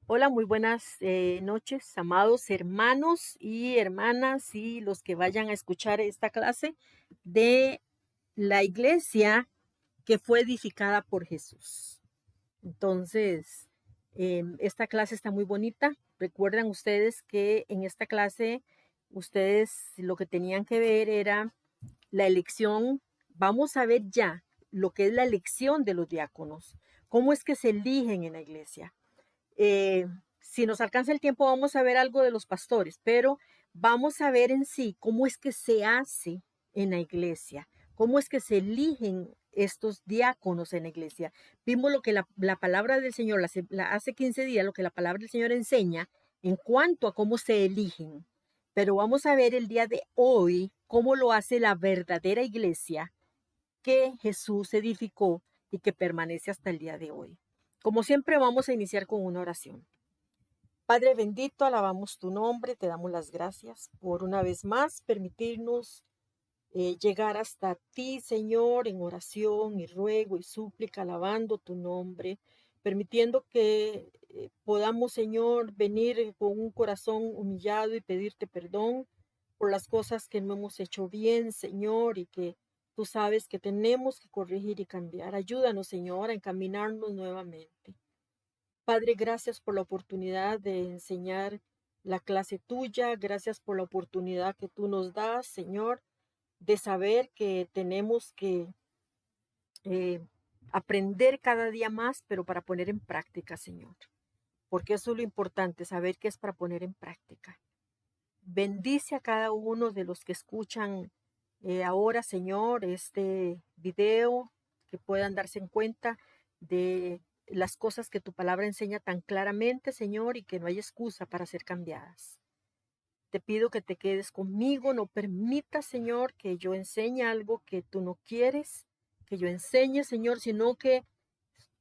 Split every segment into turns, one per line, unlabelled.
Hola, muy buenas noches, amados hermanos y hermanas y los que vayan a escuchar esta clase de la iglesia que fue edificada por Jesús. Entonces, esta clase está muy bonita. Recuerdan ustedes que en esta clase ustedes lo que tenían que ver era la elección. Vamos a ver ya lo que es la elección de los diáconos, cómo es que se eligen en la iglesia. Eh, si nos alcanza el tiempo, vamos a ver algo de los pastores, pero vamos a ver en sí cómo es que se hace en la iglesia, cómo es que se eligen estos diáconos en la iglesia. Vimos lo que la palabra del Señor, hace 15 días, lo que la palabra del Señor enseña en cuanto a cómo se eligen. Pero vamos a ver el día de hoy cómo lo hace la verdadera iglesia que Jesús edificó y que permanece hasta el día de hoy. Como siempre, vamos a iniciar con una oración. Padre bendito, alabamos tu nombre, te damos las gracias por una vez más permitirnos llegar hasta ti, Señor, en oración y ruego y súplica, alabando tu nombre, permitiendo que podamos, Señor, venir con un corazón humillado y pedirte perdón por las cosas que no hemos hecho bien, Señor, y que tú sabes que tenemos que corregir y cambiar. Ayúdanos, Señor, a encaminarnos nuevamente. Padre, gracias por la oportunidad de enseñar la clase tuya, gracias por la oportunidad que tú nos das, Señor, de saber que tenemos que eh, aprender cada día más, pero para poner en práctica, Señor. Porque eso es lo importante, saber que es para poner en práctica. Bendice a cada uno de los que escuchan ahora, Señor, este video, que puedan darse en cuenta de las cosas que tu palabra enseña tan claramente, Señor, y que no hay excusa para ser cambiadas. Te pido que te quedes conmigo, no permitas, Señor, que yo enseñe algo que tú no quieres, que yo enseñe, Señor, sino que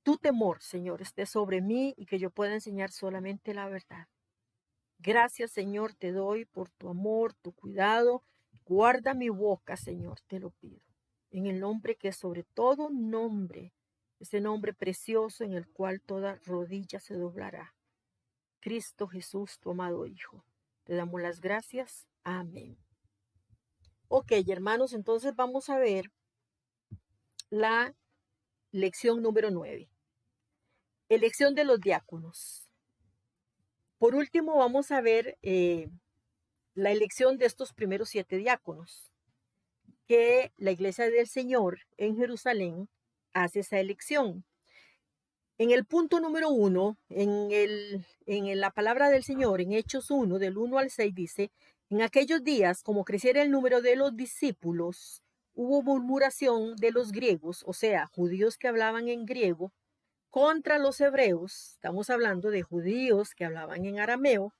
tu temor, Señor, esté sobre mí y que yo pueda enseñar solamente la verdad. Gracias, Señor, te doy por tu amor, tu cuidado. Guarda mi boca, Señor, te lo pido. En el nombre que es sobre todo nombre, ese nombre precioso en el cual toda rodilla se doblará. Cristo Jesús, tu amado Hijo. Te damos las gracias. Amén. Ok, hermanos, entonces vamos a ver la lección número 9. Elección de los diáconos. Por último, vamos a ver la elección de estos primeros 7 diáconos, que la iglesia del Señor en Jerusalén hace esa elección. En el punto número 1, en la palabra del Señor, en Hechos 1, del 1 al 6, dice: en aquellos días, como creciera el número de los discípulos, hubo murmuración de los griegos, o sea, judíos que hablaban en griego, contra los hebreos. Estamos hablando de judíos que hablaban en arameo,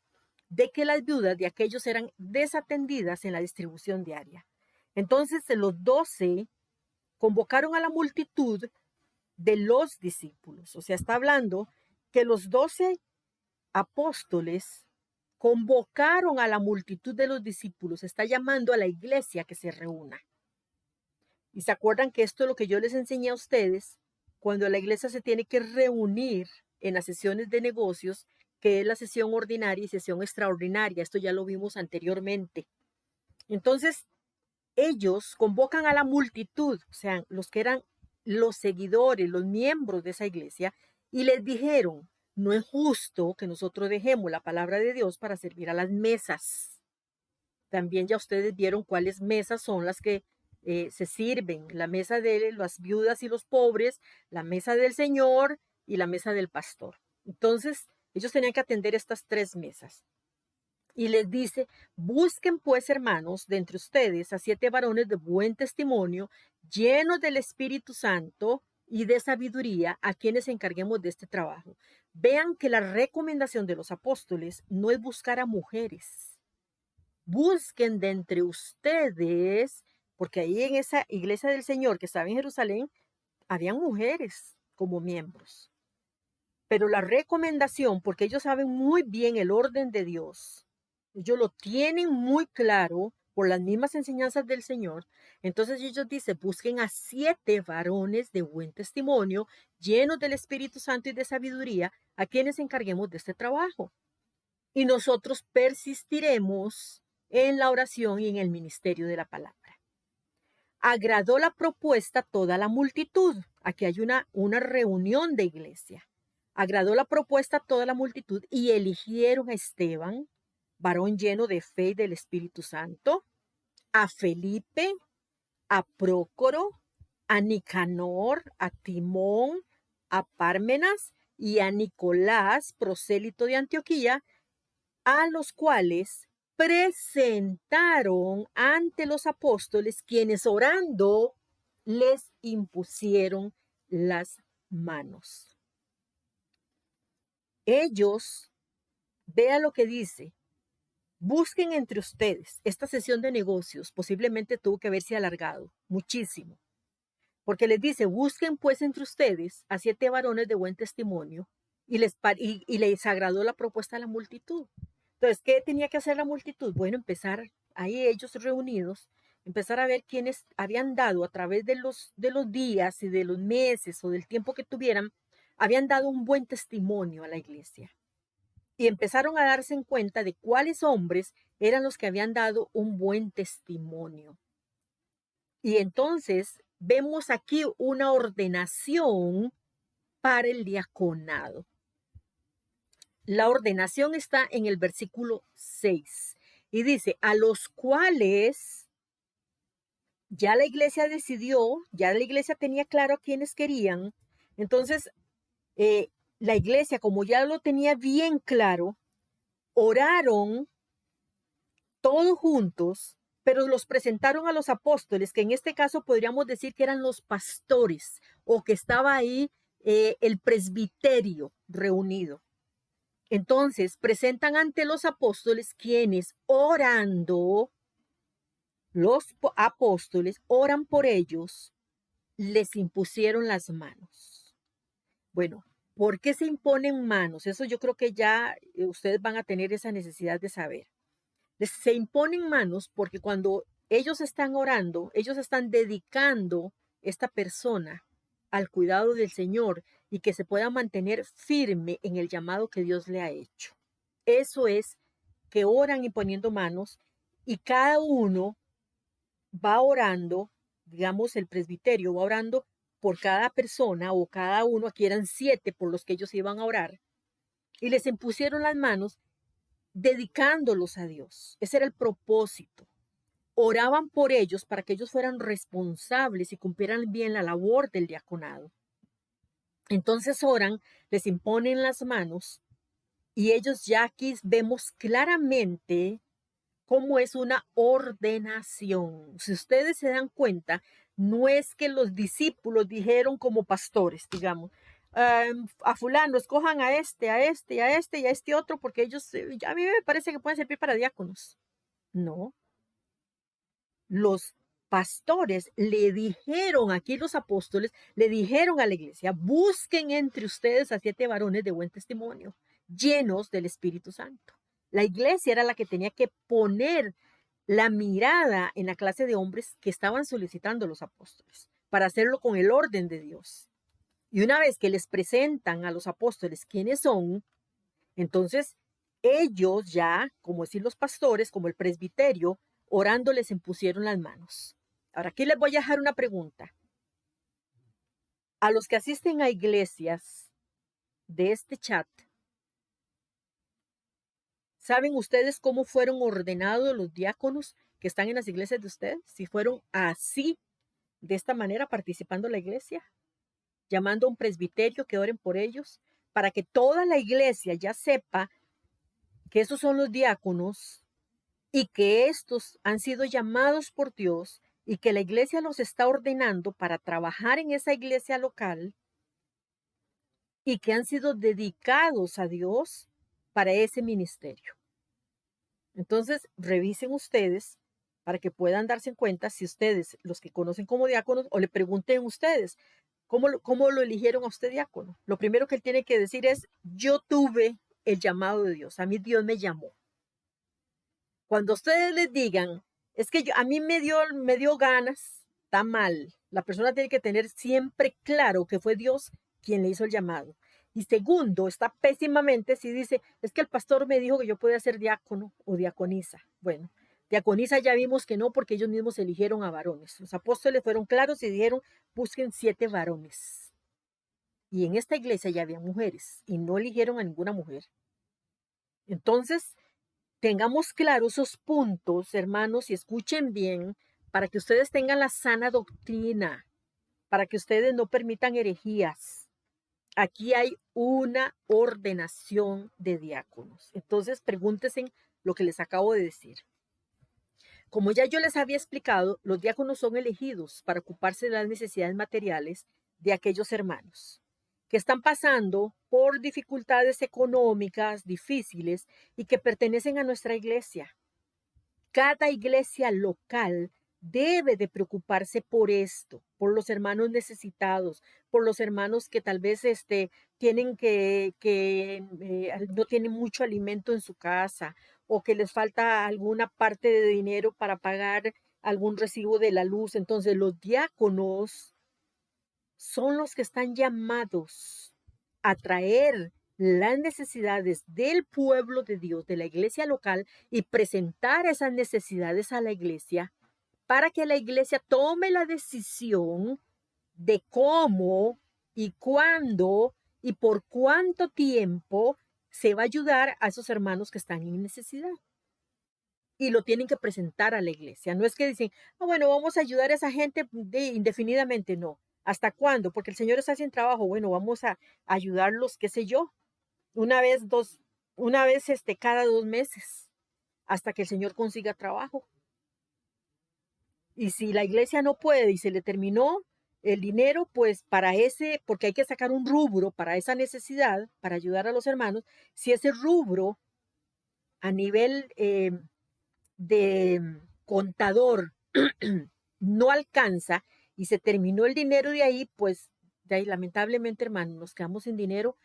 de que las viudas de aquellos eran desatendidas en la distribución diaria. Entonces los 12 convocaron a la multitud de los discípulos. O sea, está hablando que los 12 apóstoles convocaron a la multitud de los discípulos. Está llamando a la iglesia que se reúna. Y se acuerdan que esto es lo que yo les enseñé a ustedes cuando la iglesia se tiene que reunir en las sesiones de negocios, que es la sesión ordinaria y sesión extraordinaria. Esto ya lo vimos anteriormente. Entonces, ellos convocan a la multitud, o sea, los que eran los seguidores, los miembros de esa iglesia, y les dijeron: no es justo que nosotros dejemos la palabra de Dios para servir a las mesas. También ya ustedes vieron cuáles mesas son las que se sirven: la mesa de las viudas y los pobres, la mesa del Señor y la mesa del pastor. Entonces, ellos tenían que atender estas 3 mesas. Y les dice: busquen pues, hermanos, de entre ustedes a 7 varones de buen testimonio, llenos del Espíritu Santo y de sabiduría, a quienes encarguemos de este trabajo. Vean que la recomendación de los apóstoles no es buscar a mujeres. Busquen de entre ustedes, porque ahí en esa iglesia del Señor que estaba en Jerusalén, habían mujeres como miembros. Pero la recomendación, porque ellos saben muy bien el orden de Dios, ellos lo tienen muy claro, por las mismas enseñanzas del Señor. Entonces ellos dicen, busquen a 7 varones de buen testimonio, llenos del Espíritu Santo y de sabiduría, a quienes encarguemos de este trabajo. Y nosotros persistiremos en la oración y en el ministerio de la palabra. Agradó la propuesta a toda la multitud. Aquí hay una reunión de iglesia. Agradó la propuesta a toda la multitud y eligieron a Esteban, varón lleno de fe y del Espíritu Santo, a Felipe, a Prócoro, a Nicanor, a Timón, a Pármenas y a Nicolás, prosélito de Antioquía, a los cuales presentaron ante los apóstoles, quienes orando les impusieron las manos. Ellos, vea lo que dice, busquen entre ustedes. Esta sesión de negocios posiblemente tuvo que haberse alargado muchísimo, porque les dice, busquen pues entre ustedes a 7 varones de buen testimonio, y les agradó la propuesta a la multitud. Entonces, ¿qué tenía que hacer la multitud? Bueno, empezar ahí ellos reunidos, empezar a ver quiénes habían dado a través de los días y de los meses o del tiempo que tuvieran, habían dado un buen testimonio a la iglesia. Y empezaron a darse en cuenta de cuáles hombres eran los que habían dado un buen testimonio. Y entonces vemos aquí una ordenación para el diaconado. La ordenación está en el versículo 6 y dice, a los cuales ya la iglesia decidió, ya la iglesia tenía claro a quienes querían. Entonces, la iglesia, como ya lo tenía bien claro, oraron todos juntos, pero los presentaron a los apóstoles, que en este caso podríamos decir que eran los pastores o que estaba ahí el presbiterio reunido. Entonces presentan ante los apóstoles, quienes orando, los apóstoles oran por ellos, les impusieron las manos. Bueno, ¿por qué se imponen manos? Eso yo creo que ya ustedes van a tener esa necesidad de saber. Se imponen manos porque cuando ellos están orando, ellos están dedicando esta persona al cuidado del Señor y que se pueda mantener firme en el llamado que Dios le ha hecho. Eso es que oran y poniendo manos, y cada uno va orando, digamos el presbiterio va orando por cada persona, o cada uno, aquí eran 7 por los que ellos iban a orar, y les impusieron las manos dedicándolos a Dios. Ese era el propósito. Oraban por ellos para que ellos fueran responsables y cumplieran bien la labor del diaconado. Entonces oran, les imponen las manos, y ellos ya aquí vemos claramente cómo es una ordenación. Si ustedes se dan cuenta, no es que los discípulos dijeron como pastores, digamos, a fulano, escojan a este, a este, a este y a este otro, porque ellos, a mí me parece que pueden servir para diáconos. No. Los pastores le dijeron, aquí los apóstoles, le dijeron a la iglesia, busquen entre ustedes a 7 varones de buen testimonio, llenos del Espíritu Santo. La iglesia era la que tenía que poner la mirada en la clase de hombres que estaban solicitando los apóstoles, para hacerlo con el orden de Dios. Y una vez que les presentan a los apóstoles quiénes son, entonces ellos ya, como decir los pastores, como el presbiterio, orando les impusieron las manos. Ahora aquí les voy a dejar una pregunta. A los que asisten a iglesias de este chat, ¿saben ustedes cómo fueron ordenados los diáconos que están en las iglesias de ustedes? Si fueron así, de esta manera, participando en la iglesia, llamando a un presbiterio que oren por ellos, para que toda la iglesia ya sepa que esos son los diáconos y que estos han sido llamados por Dios y que la iglesia los está ordenando para trabajar en esa iglesia local y que han sido dedicados a Dios para ese ministerio. Entonces, revisen ustedes para que puedan darse cuenta si ustedes, los que conocen como diáconos, o le pregunten ustedes, ¿cómo lo eligieron a usted diácono? Lo primero que él tiene que decir es, yo tuve el llamado de Dios, a mí Dios me llamó. Cuando ustedes les digan, Es que a mí me dio ganas, está mal. La persona tiene que tener siempre claro que fue Dios quien le hizo el llamado. Y segundo, está pésimamente si dice, es que el pastor me dijo que yo podía ser diácono o diaconisa. Bueno, diaconisa ya vimos que no, porque ellos mismos eligieron a varones. Los apóstoles fueron claros y dijeron, busquen 7 varones. Y en esta iglesia ya había mujeres y no eligieron a ninguna mujer. Entonces, tengamos claros esos puntos, hermanos, y escuchen bien para que ustedes tengan la sana doctrina, para que ustedes no permitan herejías. Aquí hay una ordenación de diáconos. Entonces, pregúntense lo que les acabo de decir. Como ya yo les había explicado, los diáconos son elegidos para ocuparse de las necesidades materiales de aquellos hermanos que están pasando por dificultades económicas difíciles y que pertenecen a nuestra iglesia. Cada iglesia local debe de preocuparse por esto, por los hermanos necesitados, por los hermanos que tal vez tienen no tienen mucho alimento en su casa o que les falta alguna parte de dinero para pagar algún recibo de la luz. Entonces los diáconos son los que están llamados a traer las necesidades del pueblo de Dios, de la iglesia local, y presentar esas necesidades a la iglesia para que la iglesia tome la decisión de cómo y cuándo y por cuánto tiempo se va a ayudar a esos hermanos que están en necesidad. Y lo tienen que presentar a la iglesia. No es que dicen, bueno, vamos a ayudar a esa gente indefinidamente, no. ¿Hasta cuándo? Porque el Señor está sin trabajo. Bueno, vamos a ayudarlos, qué sé yo, una vez cada 2 meses, hasta que el Señor consiga trabajo. Y si la iglesia no puede y se le terminó el dinero, pues porque hay que sacar un rubro para esa necesidad, para ayudar a los hermanos, si ese rubro a nivel de contador no alcanza y se terminó el dinero de ahí, pues de ahí lamentablemente, hermano, nos quedamos sin dinero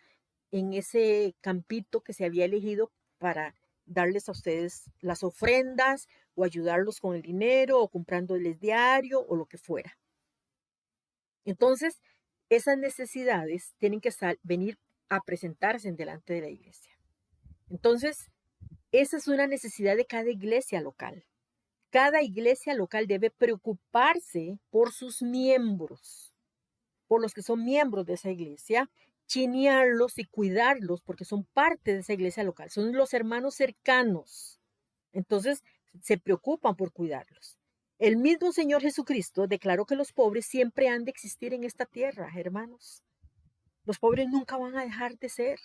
en ese campito que se había elegido para darles a ustedes las ofrendas o ayudarlos con el dinero o comprándoles diario o lo que fuera. Entonces, esas necesidades tienen que venir a presentarse en delante de la iglesia. Entonces, esa es una necesidad de cada iglesia local. Cada iglesia local debe preocuparse por sus miembros, por los que son miembros de esa iglesia, chinearlos y cuidarlos porque son parte de esa iglesia local, son los hermanos cercanos. Entonces, se preocupan por cuidarlos. El mismo Señor Jesucristo declaró que los pobres siempre han de existir en esta tierra, hermanos. Los pobres nunca van a dejar de ser.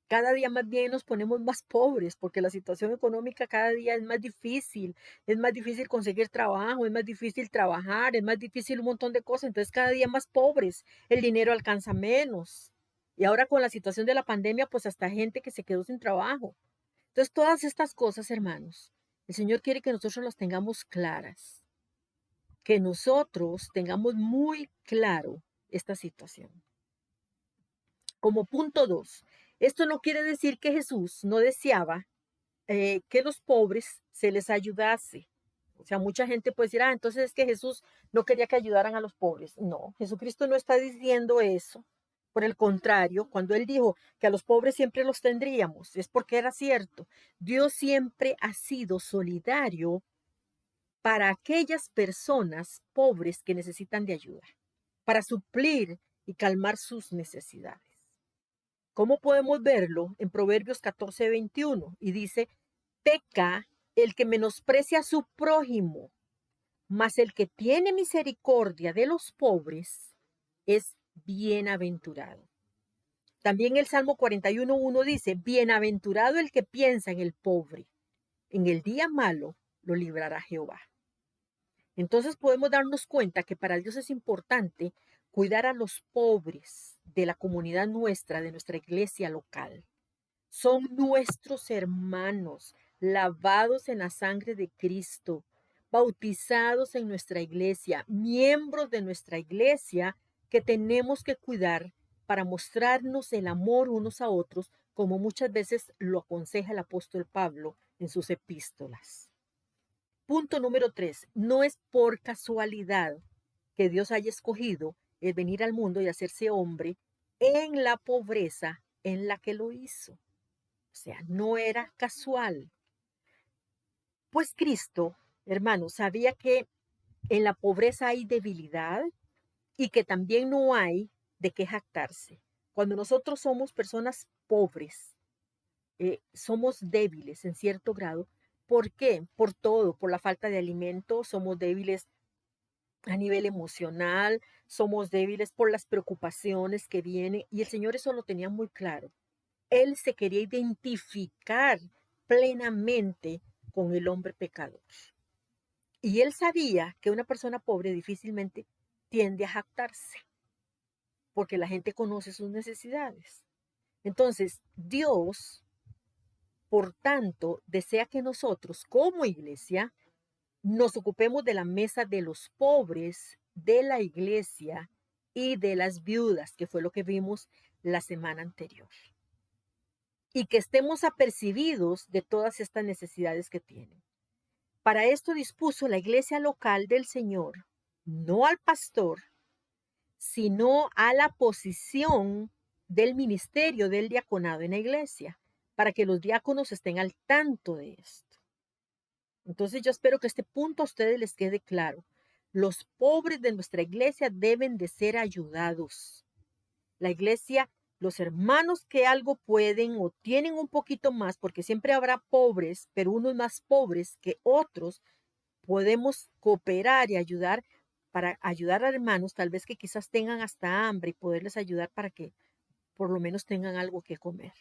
Cada día más bien nos ponemos más pobres porque la situación económica cada día es más difícil conseguir trabajo, es más difícil trabajar, es más difícil un montón de cosas, entonces cada día más pobres, el dinero alcanza menos. Y ahora con la situación de la pandemia, pues hasta gente que se quedó sin trabajo. Entonces todas estas cosas, hermanos, el Señor quiere que nosotros las tengamos claras, que nosotros tengamos muy claro esta situación. Como punto 2, esto no quiere decir que Jesús no deseaba que los pobres se les ayudase. O sea, mucha gente puede decir, entonces es que Jesús no quería que ayudaran a los pobres. No, Jesucristo no está diciendo eso. Por el contrario, cuando Él dijo que a los pobres siempre los tendríamos, es porque era cierto. Dios siempre ha sido solidario para aquellas personas pobres que necesitan de ayuda, para suplir y calmar sus necesidades. ¿Cómo podemos verlo? En Proverbios 14:21, y dice, peca el que menosprecia a su prójimo, mas el que tiene misericordia de los pobres es bienaventurado. También el Salmo 41:1 dice, bienaventurado el que piensa en el pobre, en el día malo lo librará Jehová. Entonces podemos darnos cuenta que para Dios es importante cuidar a los pobres de la comunidad nuestra, de nuestra iglesia local. Son nuestros hermanos, lavados en la sangre de Cristo, bautizados en nuestra iglesia, miembros de nuestra iglesia que tenemos que cuidar para mostrarnos el amor unos a otros, como muchas veces lo aconseja el apóstol Pablo en sus epístolas. Punto número 3. No es por casualidad que Dios haya escogido el venir al mundo y hacerse hombre en la pobreza en la que lo hizo. O sea, no era casual. Pues Cristo, hermanos, sabía que en la pobreza hay debilidad y que también no hay de qué jactarse. Cuando nosotros somos personas pobres, somos débiles en cierto grado. ¿Por qué? Por todo, por la falta de alimento, somos débiles a nivel emocional, somos débiles por las preocupaciones que vienen y el Señor eso lo tenía muy claro. Él se quería identificar plenamente con el hombre pecador. Y él sabía que una persona pobre difícilmente tiende a jactarse, porque la gente conoce sus necesidades. Entonces, Dios, por tanto, desea que nosotros, como iglesia, nos ocupemos de la mesa de los pobres, de la iglesia y de las viudas, que fue lo que vimos la semana anterior. Y que estemos apercibidos de todas estas necesidades que tienen. Para esto dispuso la iglesia local del Señor, no al pastor, sino a la posición del ministerio del diaconado en la iglesia, para que los diáconos estén al tanto de esto. Entonces yo espero que este punto a ustedes les quede claro. Los pobres de nuestra iglesia deben de ser ayudados. La iglesia, los hermanos que algo pueden o tienen un poquito más, porque siempre habrá pobres, pero unos más pobres que otros, podemos cooperar y ayudar para ayudar a hermanos, tal vez que quizás tengan hasta hambre y poderles ayudar para que por lo menos tengan algo que comer.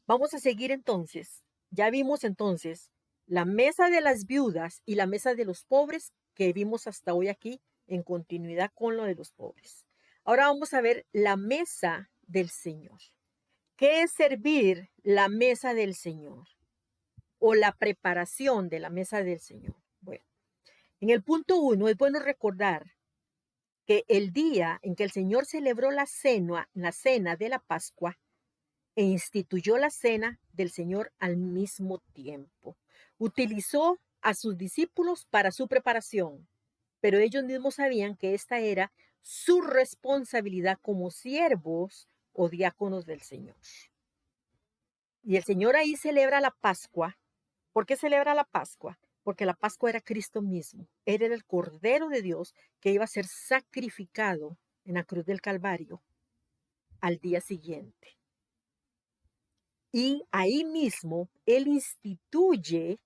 Vamos a seguir entonces. Ya vimos entonces la mesa de las viudas y la mesa de los pobres que vimos hasta hoy aquí en continuidad con lo de los pobres. Ahora vamos a ver la mesa del Señor. ¿Qué es servir la mesa del Señor? O la preparación de la mesa del Señor. Bueno, en el punto 1 es bueno recordar que el día en que el Señor celebró la cena de la Pascua, e instituyó la cena del Señor al mismo tiempo. Utilizó a sus discípulos para su preparación, pero ellos mismos sabían que esta era su responsabilidad como siervos o diáconos del Señor. Y el Señor ahí celebra la Pascua. ¿Por qué celebra la Pascua? Porque la Pascua era Cristo mismo. Él era el Cordero de Dios que iba a ser sacrificado en la cruz del Calvario al día siguiente. Y ahí mismo Él instituye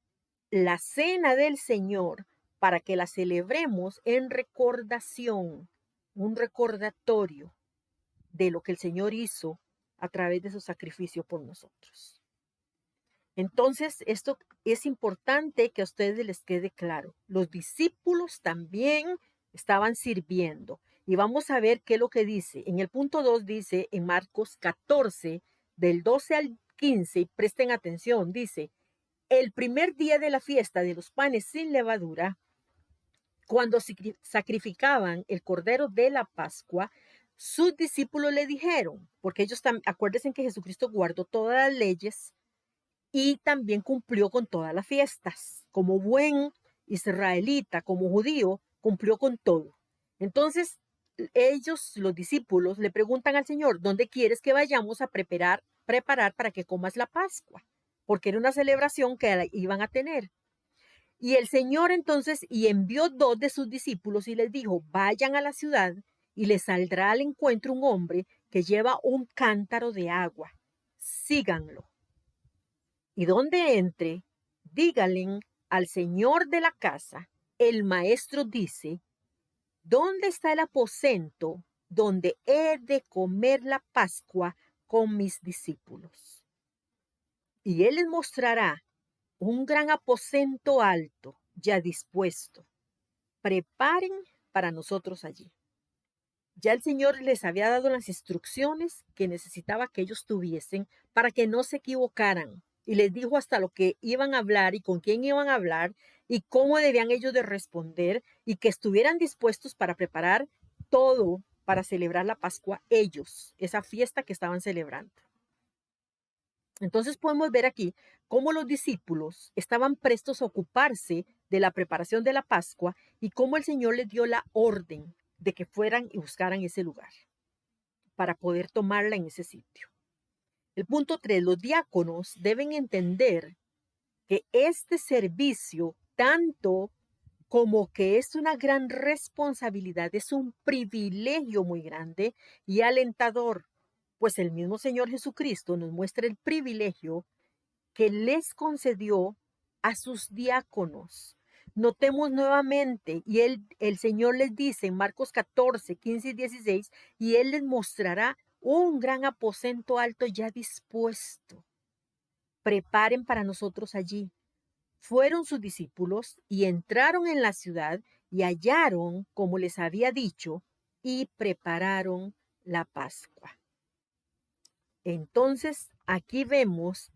la cena del Señor para que la celebremos en recordación, un recordatorio de lo que el Señor hizo a través de su sacrificio por nosotros. Entonces, esto es importante que a ustedes les quede claro. Los discípulos también estaban sirviendo. Y vamos a ver qué es lo que dice. En el punto 2 dice, en Marcos 14, del 12 al 15, y presten atención, dice, el primer día de la fiesta de los panes sin levadura, cuando sacrificaban el cordero de la Pascua, sus discípulos le dijeron, porque ellos también, acuérdense que Jesucristo guardó todas las leyes y también cumplió con todas las fiestas. Como buen israelita, como judío, cumplió con todo. Entonces, ellos, los discípulos, le preguntan al Señor, ¿dónde quieres que vayamos a preparar para que comas la Pascua? Porque era una celebración que iban a tener. Y el Señor entonces envió 2 de sus discípulos y les dijo, vayan a la ciudad y les saldrá al encuentro un hombre que lleva un cántaro de agua. Síganlo. Y donde entre, díganle al señor de la casa, el maestro dice, ¿dónde está el aposento donde he de comer la Pascua con mis discípulos? Y él les mostrará un gran aposento alto, ya dispuesto. Preparen para nosotros allí. Ya el Señor les había dado las instrucciones que necesitaba que ellos tuviesen para que no se equivocaran. Y les dijo hasta lo que iban a hablar y con quién iban a hablar y cómo debían ellos de responder y que estuvieran dispuestos para preparar todo para celebrar la Pascua ellos, esa fiesta que estaban celebrando. Entonces podemos ver aquí cómo los discípulos estaban prestos a ocuparse de la preparación de la Pascua y cómo el Señor les dio la orden de que fueran y buscaran ese lugar para poder tomarla en ese sitio. El punto 3, los diáconos deben entender que este servicio, tanto como que es una gran responsabilidad, es un privilegio muy grande y alentador, pues el mismo Señor Jesucristo nos muestra el privilegio que les concedió a sus diáconos. Notemos nuevamente, y el Señor les dice en Marcos 14, 15 y 16, y Él les mostrará un gran aposento alto ya dispuesto. Preparen para nosotros allí. Fueron sus discípulos y entraron en la ciudad y hallaron, como les había dicho, y prepararon la Pascua. Entonces, aquí vemos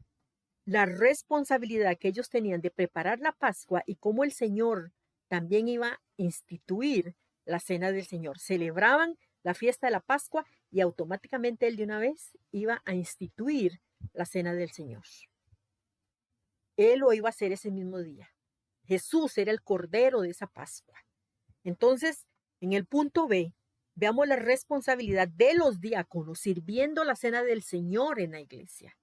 la responsabilidad que ellos tenían de preparar la Pascua y cómo el Señor también iba a instituir la cena del Señor. Celebraban la fiesta de la Pascua y automáticamente Él de una vez iba a instituir la cena del Señor. Él lo iba a hacer ese mismo día. Jesús era el Cordero de esa Pascua. Entonces, en el punto B, veamos la responsabilidad de los diáconos sirviendo la cena del Señor en la iglesia.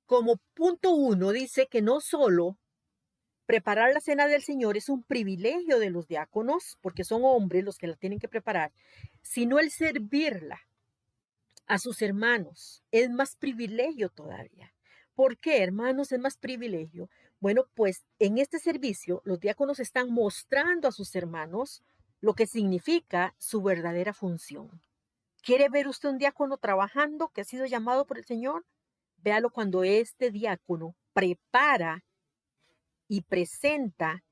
Como punto 1 dice que no solo preparar la cena del Señor es un privilegio de los diáconos, porque son hombres los que la tienen que preparar, sino el servirla a sus hermanos es más privilegio todavía. ¿Por qué, hermanos, es más privilegio? Bueno, pues en este servicio los diáconos están mostrando a sus hermanos lo que significa su verdadera función. ¿Quiere ver usted un diácono trabajando que ha sido llamado por el Señor? Véalo cuando este diácono prepara y presenta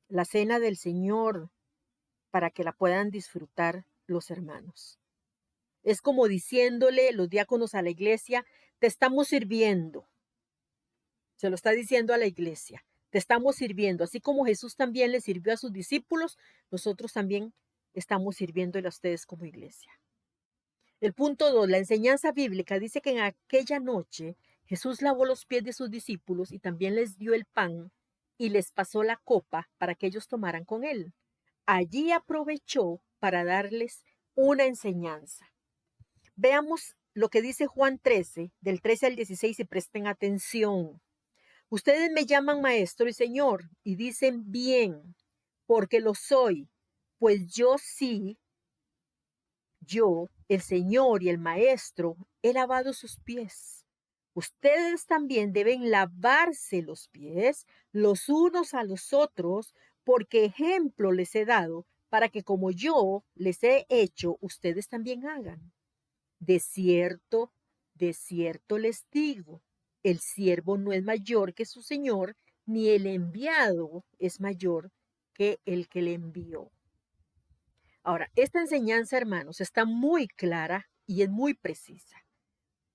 la cena del Señor para que la puedan disfrutar los hermanos. Es como diciéndole los diáconos a la iglesia, te estamos sirviendo. Se lo está diciendo a la iglesia, te estamos sirviendo. Así como Jesús también le sirvió a sus discípulos, nosotros también estamos sirviéndole a ustedes como iglesia. El punto 2, la enseñanza bíblica dice que en aquella noche Jesús lavó los pies de sus discípulos y también les dio el pan y les pasó la copa para que ellos tomaran con él. Allí aprovechó para darles una enseñanza. Veamos lo que dice Juan 13, del 13 al 16 y presten atención. Ustedes me llaman maestro y señor y dicen bien, porque lo soy, pues yo, el Señor y el Maestro, he lavado sus pies. Ustedes también deben lavarse los pies los unos a los otros, porque ejemplo les he dado para que como yo les he hecho, ustedes también hagan. De cierto les digo, el siervo no es mayor que su Señor, ni el enviado es mayor que el que le envió. Ahora, esta enseñanza, hermanos, está muy clara y es muy precisa.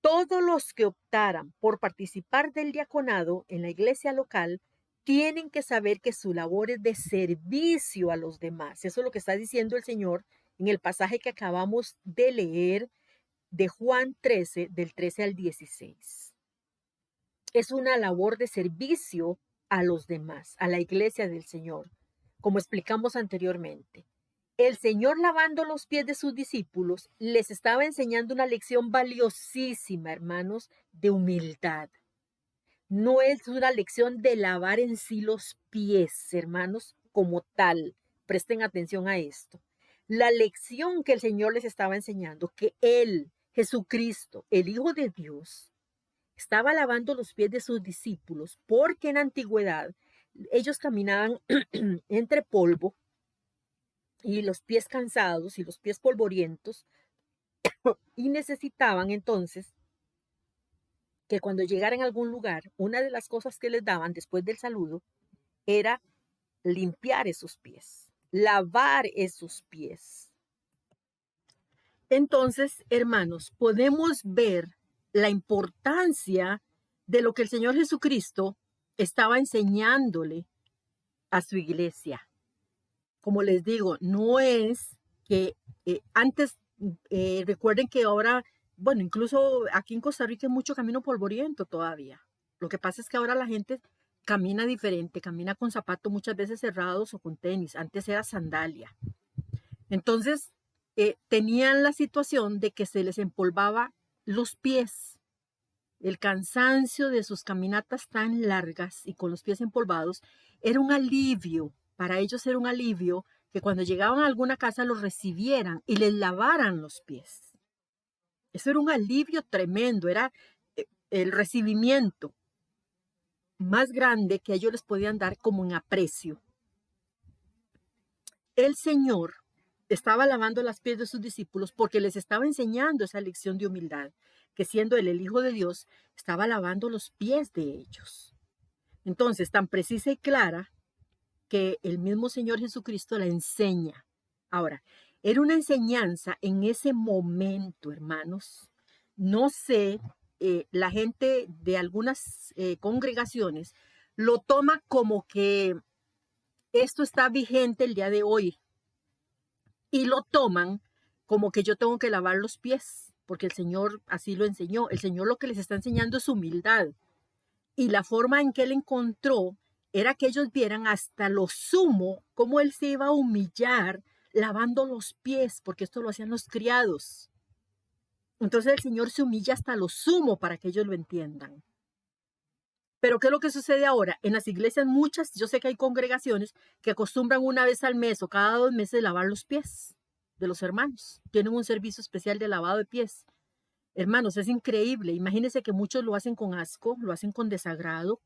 Todos los que optaran por participar del diaconado en la iglesia local tienen que saber que su labor es de servicio a los demás. Eso es lo que está diciendo el Señor en el pasaje que acabamos de leer de Juan 13, del 13 al 16. Es una labor de servicio a los demás, a la iglesia del Señor, como explicamos anteriormente. El Señor, lavando los pies de sus discípulos, les estaba enseñando una lección valiosísima, hermanos, de humildad. No es una lección de lavar en sí los pies, hermanos, como tal. Presten atención a esto. La lección que el Señor les estaba enseñando, que Él, Jesucristo, el Hijo de Dios, estaba lavando los pies de sus discípulos, porque en antigüedad ellos caminaban entre polvo y los pies cansados y los pies polvorientos, y necesitaban entonces que cuando llegaran a algún lugar, una de las cosas que les daban después del saludo era limpiar esos pies, lavar esos pies. Entonces, hermanos, podemos ver la importancia de lo que el Señor Jesucristo estaba enseñándole a su iglesia. Como les digo, no es que antes, recuerden que ahora bueno, incluso aquí en Costa Rica hay mucho camino polvoriento todavía. Lo que pasa es que ahora la gente camina diferente, camina con zapatos muchas veces cerrados o con tenis. Antes era sandalia. Entonces, tenían la situación de que se les empolvaba los pies. El cansancio de sus caminatas tan largas y con los pies empolvados era un alivio. Para ellos era un alivio que cuando llegaban a alguna casa los recibieran y les lavaran los pies. Eso era un alivio tremendo, era el recibimiento más grande que ellos les podían dar como en aprecio. El Señor estaba lavando los pies de sus discípulos porque les estaba enseñando esa lección de humildad, que siendo él el Hijo de Dios, estaba lavando los pies de ellos. Entonces, tan precisa y clara que el mismo Señor Jesucristo la enseña. Ahora, era una enseñanza en ese momento, hermanos. No sé, la gente de algunas congregaciones lo toma como que esto está vigente el día de hoy y lo toman como que yo tengo que lavar los pies, porque el Señor así lo enseñó. El Señor lo que les está enseñando es humildad. Y la forma en que él encontró era que ellos vieran hasta lo sumo cómo él se iba a humillar lavando los pies, porque esto lo hacían los criados. Entonces el Señor se humilla hasta lo sumo para que ellos lo entiendan. Pero ¿qué es lo que sucede ahora? En las iglesias muchas, yo sé que hay congregaciones que acostumbran una vez al mes o cada 2 meses lavar los pies de los hermanos. Tienen un servicio especial de lavado de pies. Hermanos, es increíble. Imagínense que muchos lo hacen con asco, lo hacen con desagrado,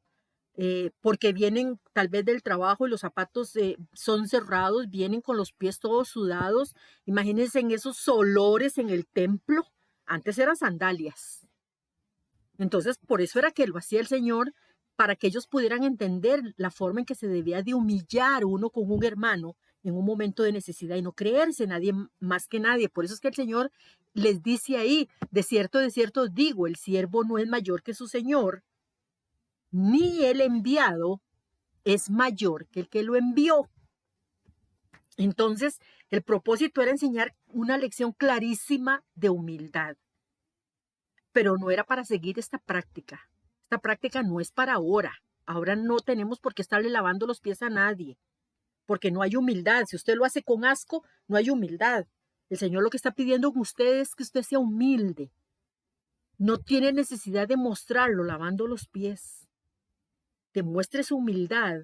porque vienen tal vez del trabajo y los zapatos son cerrados, vienen con los pies todos sudados. Imagínense en esos olores en el templo. Antes eran sandalias. Entonces, por eso era que lo hacía el Señor, para que ellos pudieran entender la forma en que se debía de humillar uno con un hermano en un momento de necesidad y no creerse nadie más que nadie. Por eso es que el Señor les dice ahí, de cierto os digo, el siervo no es mayor que su Señor, ni el enviado es mayor que el que lo envió. Entonces, el propósito era enseñar una lección clarísima de humildad, pero no era para seguir esta práctica. Esta práctica no es para ahora. Ahora no tenemos por qué estarle lavando los pies a nadie, porque no hay humildad. Si usted lo hace con asco, no hay humildad. El Señor lo que está pidiendo en usted es que usted sea humilde. No tiene necesidad de mostrarlo lavando los pies. Demuestre su humildad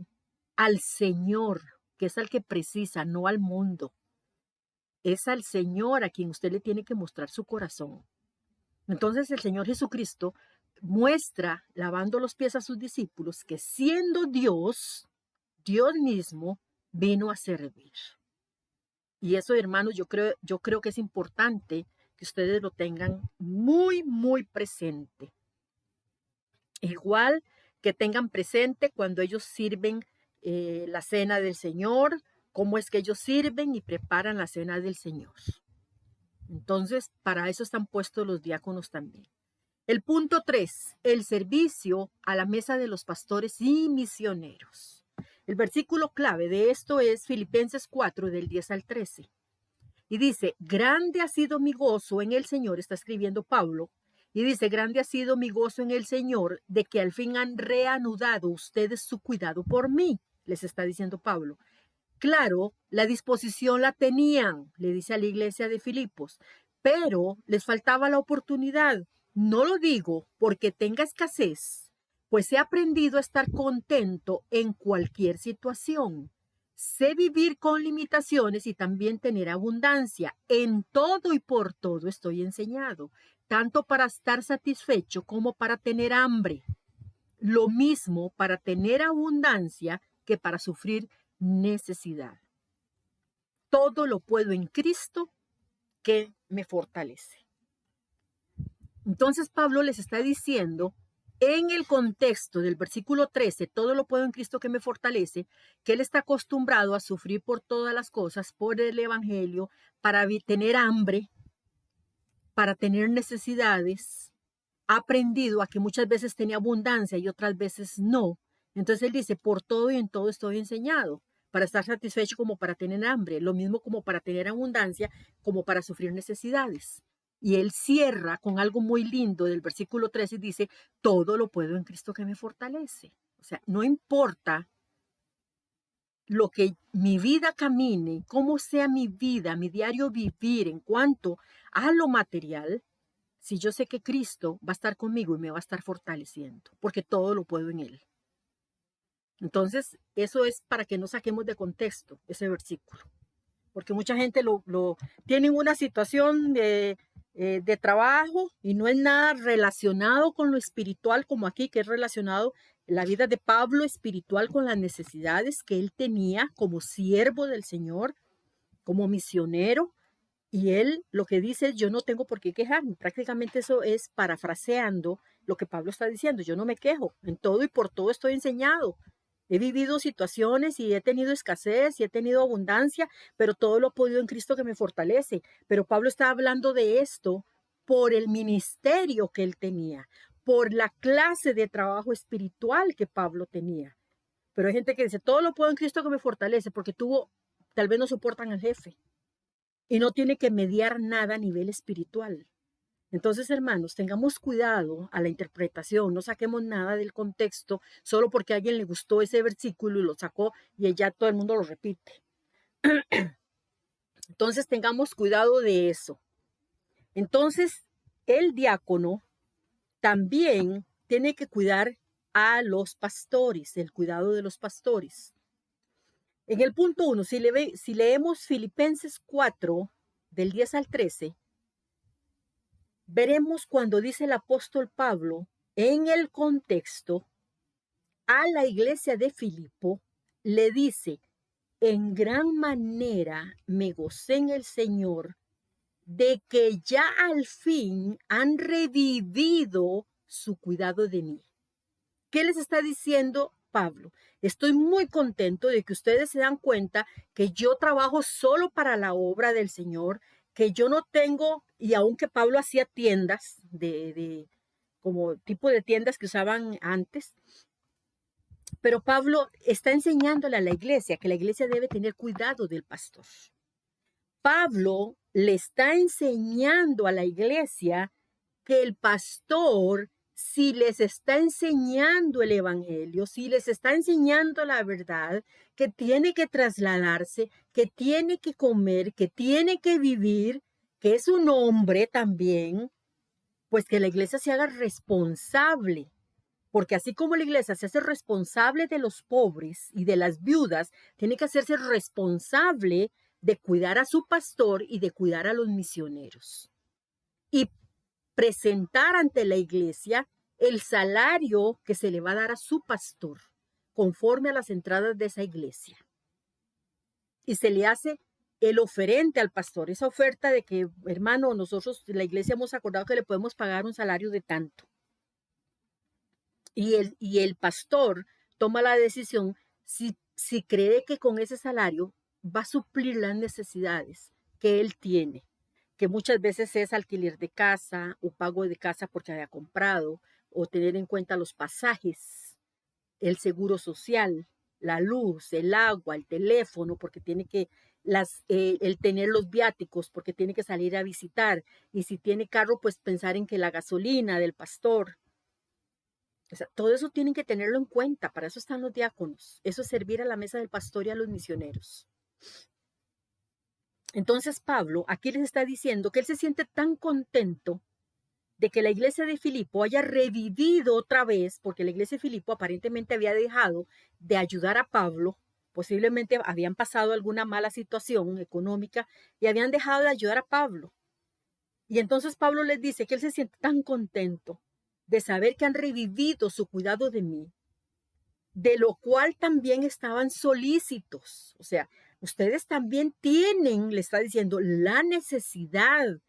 al Señor, que es al que precisa, no al mundo. Es al Señor a quien usted le tiene que mostrar su corazón. Entonces el Señor Jesucristo muestra, lavando los pies a sus discípulos, que siendo Dios, Dios mismo vino a servir. Y eso, hermanos, yo creo que es importante que ustedes lo tengan muy, muy presente. Igual que tengan presente cuando ellos sirven la cena del Señor, cómo es que ellos sirven y preparan la cena del Señor. Entonces, para eso están puestos los diáconos también. El punto 3, el servicio a la mesa de los pastores y misioneros. El versículo clave de esto es Filipenses 4, del 10 al 13. Y dice, grande ha sido mi gozo en el Señor, está escribiendo Pablo, y dice, grande ha sido mi gozo en el Señor de que al fin han reanudado ustedes su cuidado por mí, les está diciendo Pablo. Claro, la disposición la tenían, le dice a la iglesia de Filipos, pero les faltaba la oportunidad. No lo digo porque tenga escasez, pues he aprendido a estar contento en cualquier situación. Sé vivir con limitaciones y también tener abundancia. En todo y por todo estoy enseñado, tanto para estar satisfecho como para tener hambre. Lo mismo para tener abundancia que para sufrir necesidad. Todo lo puedo en Cristo que me fortalece. Entonces Pablo les está diciendo, en el contexto del versículo 13, todo lo puedo en Cristo que me fortalece, que él está acostumbrado a sufrir por todas las cosas, por el evangelio, para tener hambre, para tener necesidades. Ha aprendido a que muchas veces tenía abundancia y otras veces no. Entonces él dice, por todo y en todo estoy enseñado, para estar satisfecho como para tener hambre, lo mismo como para tener abundancia, como para sufrir necesidades. Y él cierra con algo muy lindo del versículo 13 y dice, todo lo puedo en Cristo que me fortalece. O sea, no importa lo que mi vida camine, cómo sea mi vida, mi diario vivir en cuanto a lo material, si yo sé que Cristo va a estar conmigo y me va a estar fortaleciendo, porque todo lo puedo en Él. Entonces, eso es para que no saquemos de contexto ese versículo, porque mucha gente tiene una situación de trabajo y no es nada relacionado con lo espiritual como aquí, que es relacionado la vida de Pablo espiritual con las necesidades que él tenía como siervo del Señor, como misionero. Y él lo que dice es, yo no tengo por qué quejarme. Prácticamente eso es parafraseando lo que Pablo está diciendo. Yo no me quejo. En todo y por todo estoy enseñado. He vivido situaciones y he tenido escasez y he tenido abundancia, pero todo lo he podido en Cristo que me fortalece. Pero Pablo está hablando de esto por el ministerio que él tenía, por la clase de trabajo espiritual que Pablo tenía. Pero hay gente que dice, todo lo puedo en Cristo que me fortalece, porque tal vez no soportan al jefe y no tiene que mediar nada a nivel espiritual. Entonces, hermanos, tengamos cuidado a la interpretación, no saquemos nada del contexto solo porque a alguien le gustó ese versículo y lo sacó y ya todo el mundo lo repite. Entonces, tengamos cuidado de eso. Entonces, el diácono también tiene que cuidar a los pastores, el cuidado de los pastores. En el punto 1, si leemos Filipenses 4, del 10 al 13, veremos cuando dice el apóstol Pablo en el contexto a la iglesia de Filipo, le dice, en gran manera me gocé en el Señor de que ya al fin han revivido su cuidado de mí. ¿Qué les está diciendo Pablo? Estoy muy contento de que ustedes se dan cuenta que yo trabajo solo para la obra del Señor, que yo no tengo, y aunque Pablo hacía tiendas como tipo de tiendas que usaban antes, pero Pablo está enseñándole a la iglesia que la iglesia debe tener cuidado del pastor. Pablo le está enseñando a la iglesia que el pastor, si les está enseñando el evangelio, si les está enseñando la verdad, que tiene que trasladarse, que tiene que comer, que tiene que vivir, que es un hombre también, pues que la iglesia se haga responsable. Porque así como la iglesia se hace responsable de los pobres y de las viudas, tiene que hacerse responsable de cuidar a su pastor y de cuidar a los misioneros. Y presentar ante la iglesia el salario que se le va a dar a su pastor, conforme a las entradas de esa iglesia. Y se le hace el oferente al pastor, esa oferta de que, hermano, nosotros, la iglesia, hemos acordado que le podemos pagar un salario de tanto. Y el pastor toma la decisión si cree que con ese salario va a suplir las necesidades que él tiene, que muchas veces es alquiler de casa o pago de casa porque había comprado, o tener en cuenta los pasajes, el seguro social, la luz, el agua, el teléfono, porque tiene que el tener los viáticos, porque tiene que salir a visitar, y si tiene carro, pues pensar en que la gasolina del pastor. O sea, todo eso tienen que tenerlo en cuenta, para eso están los diáconos, eso es servir a la mesa del pastor y a los misioneros. Entonces Pablo aquí les está diciendo que él se siente tan contento de que la iglesia de Filipo haya revivido otra vez, porque la iglesia de Filipo aparentemente había dejado de ayudar a Pablo, posiblemente habían pasado alguna mala situación económica y habían dejado de ayudar a Pablo. Y entonces Pablo les dice que él se siente tan contento de saber que han revivido su cuidado de mí, de lo cual también estaban solícitos. O sea, ustedes también tienen, le está diciendo, la necesidad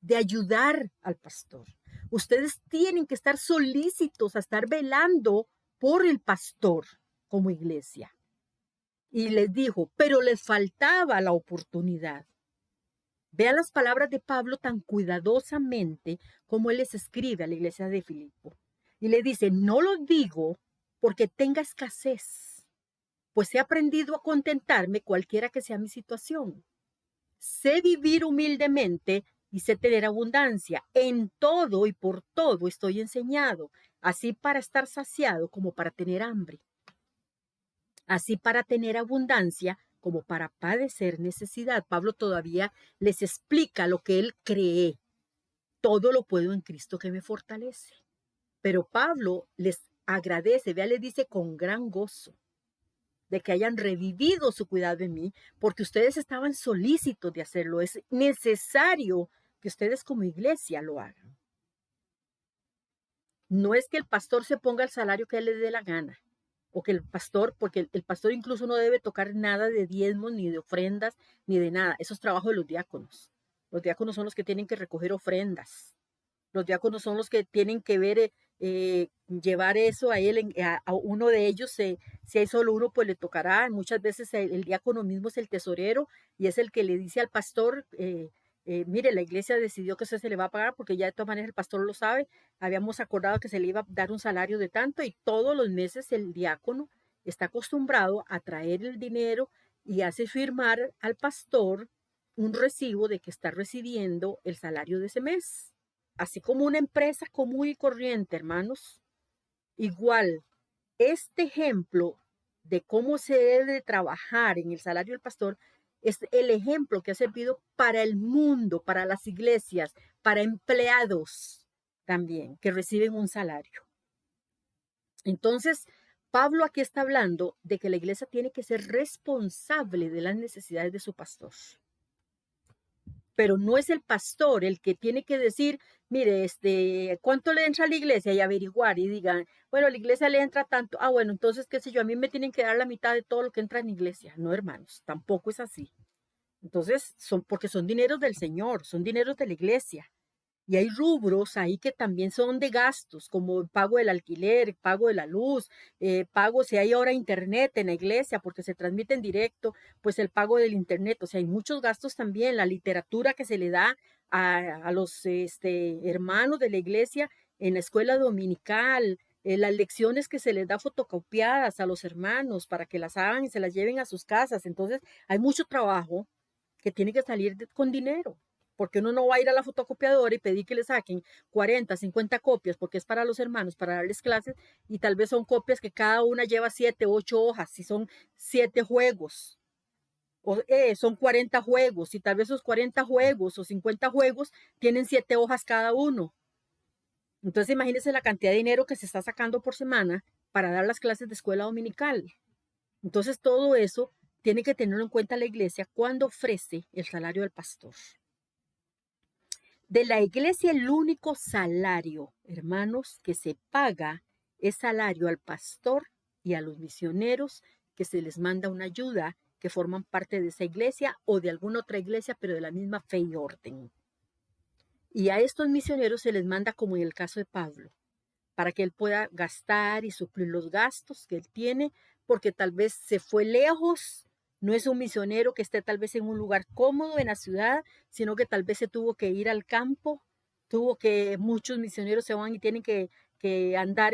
de ayudar al pastor. Ustedes tienen que estar solícitos a estar velando por el pastor como iglesia. Y les dijo, pero les faltaba la oportunidad. Vean las palabras de Pablo tan cuidadosamente como él les escribe a la iglesia de Filipo. Y le dice, no lo digo porque tenga escasez, pues he aprendido a contentarme cualquiera que sea mi situación. Sé vivir humildemente y sé tener abundancia. En todo y por todo estoy enseñado, así para estar saciado como para tener hambre, así para tener abundancia como para padecer necesidad. Pablo todavía les explica lo que él cree. Todo lo puedo en Cristo que me fortalece. Pero Pablo les agradece, vea, les dice con gran gozo de que hayan revivido su cuidado en mí, porque ustedes estaban solícitos de hacerlo. Es necesario que ustedes como iglesia lo hagan. No es que el pastor se ponga el salario que él le dé la gana, o que el pastor, porque el pastor incluso no debe tocar nada de diezmos, ni de ofrendas, ni de nada. Eso es trabajo de los diáconos. Los diáconos son los que tienen que recoger ofrendas. Los diáconos son los que tienen que ver, llevar eso a él, a uno de ellos, si hay solo uno, pues le tocará. Muchas veces el diácono mismo es el tesorero y es el que le dice al pastor, mire, la iglesia decidió que eso se le va a pagar porque ya de todas maneras el pastor lo sabe. Habíamos acordado que se le iba a dar un salario de tanto y todos los meses el diácono está acostumbrado a traer el dinero y hace firmar al pastor un recibo de que está recibiendo el salario de ese mes. Así como una empresa común y corriente, hermanos. Igual, este ejemplo de cómo se debe trabajar en el salario del pastor es el ejemplo que ha servido para el mundo, para las iglesias, para empleados también que reciben un salario. Entonces, Pablo aquí está hablando de que la iglesia tiene que ser responsable de las necesidades de su pastor. Pero no es el pastor el que tiene que decir, mire, ¿cuánto le entra a la iglesia? Y averiguar y digan, bueno, a la iglesia le entra tanto. Ah, bueno, entonces, qué sé yo, a mí me tienen que dar la mitad de todo lo que entra en la iglesia. No, hermanos, tampoco es así. Entonces, porque son dineros del Señor, son dineros de la iglesia. Y hay rubros ahí que también son de gastos, como el pago del alquiler, pago de la luz, pago si hay ahora internet en la iglesia porque se transmite en directo, pues el pago del internet. O sea, hay muchos gastos también, la literatura que se le da a los hermanos de la iglesia en la escuela dominical, las lecciones que se les da fotocopiadas a los hermanos para que las hagan y se las lleven a sus casas. Entonces, hay mucho trabajo que tiene que salir con dinero, porque uno no va a ir a la fotocopiadora y pedir que le saquen 40, 50 copias, porque es para los hermanos, para darles clases, y tal vez son copias que cada una lleva 7, 8 hojas, si son 7 juegos, o son 40 juegos, y tal vez esos 40 juegos o 50 juegos tienen 7 hojas cada uno. Entonces imagínense la cantidad de dinero que se está sacando por semana para dar las clases de escuela dominical. Entonces todo eso tiene que tenerlo en cuenta la iglesia cuando ofrece el salario del pastor. De la iglesia el único salario, hermanos, que se paga es salario al pastor y a los misioneros que se les manda una ayuda, que forman parte de esa iglesia o de alguna otra iglesia, pero de la misma fe y orden. Y a estos misioneros se les manda, como en el caso de Pablo, para que él pueda gastar y suplir los gastos que él tiene, porque tal vez se fue lejos, no es un misionero que esté tal vez en un lugar cómodo en la ciudad, sino que tal vez se tuvo que ir al campo, muchos misioneros se van y tienen que andar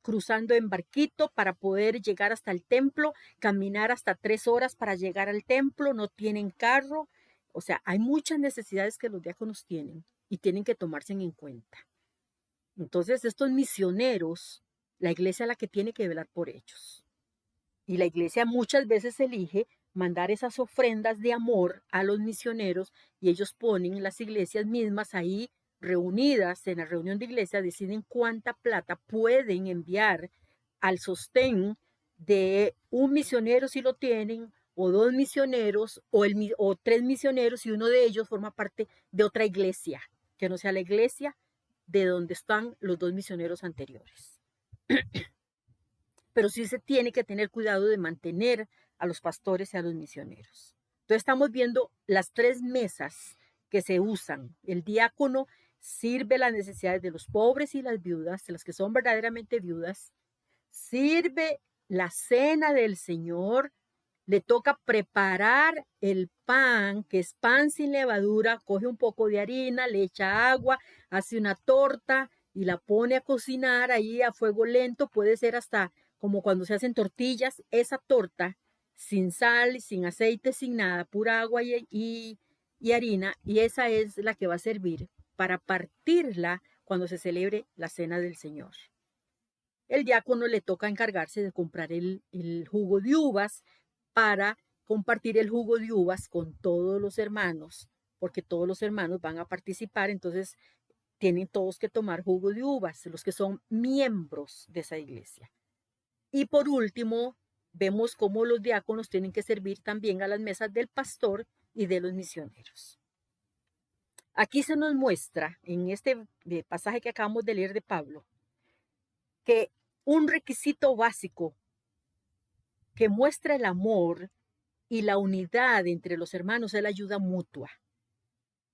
cruzando en barquito para poder llegar hasta el templo, caminar hasta 3 horas para llegar al templo, no tienen carro. O sea, hay muchas necesidades que los diáconos tienen y tienen que tomarse en cuenta. Entonces, estos misioneros, la iglesia es la que tiene que velar por ellos. Y la iglesia muchas veces elige mandar esas ofrendas de amor a los misioneros y ellos ponen las iglesias mismas ahí reunidas en la reunión de iglesia, deciden cuánta plata pueden enviar al sostén de un misionero si lo tienen, o 2 misioneros, o 3 misioneros y uno de ellos forma parte de otra iglesia, que no sea la iglesia de donde están los 2 misioneros anteriores. Pero sí se tiene que tener cuidado de mantener a los pastores y a los misioneros. Entonces estamos viendo las 3 mesas que se usan. El diácono sirve las necesidades de los pobres y las viudas, de las que son verdaderamente viudas. Sirve la cena del Señor. Le toca preparar el pan, que es pan sin levadura, coge un poco de harina, le echa agua, hace una torta y la pone a cocinar ahí a fuego lento, puede ser hasta como cuando se hacen tortillas, esa torta sin sal, sin aceite, sin nada, pura agua y harina, y esa es la que va a servir para partirla cuando se celebre la cena del Señor. El diácono le toca encargarse de comprar el jugo de uvas para compartir el jugo de uvas con todos los hermanos, porque todos los hermanos van a participar, entonces tienen todos que tomar jugo de uvas, los que son miembros de esa iglesia. Y por último, vemos cómo los diáconos tienen que servir también a las mesas del pastor y de los misioneros. Aquí se nos muestra, en este pasaje que acabamos de leer de Pablo, que un requisito básico que muestra el amor y la unidad entre los hermanos es la ayuda mutua.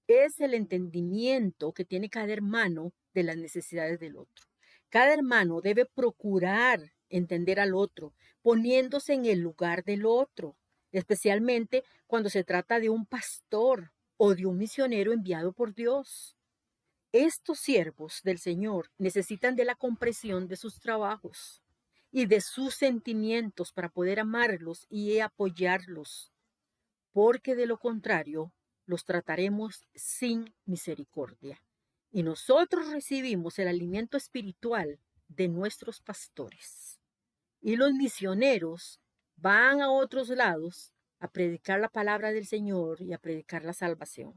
Es el entendimiento que tiene cada hermano de las necesidades del otro. Cada hermano debe procurar entender al otro, poniéndose en el lugar del otro, especialmente cuando se trata de un pastor o de un misionero enviado por Dios. Estos siervos del Señor necesitan de la comprensión de sus trabajos y de sus sentimientos para poder amarlos y apoyarlos, porque de lo contrario los trataremos sin misericordia. Y nosotros recibimos el alimento espiritual de nuestros pastores. Y los misioneros van a otros lados a predicar la palabra del Señor y a predicar la salvación.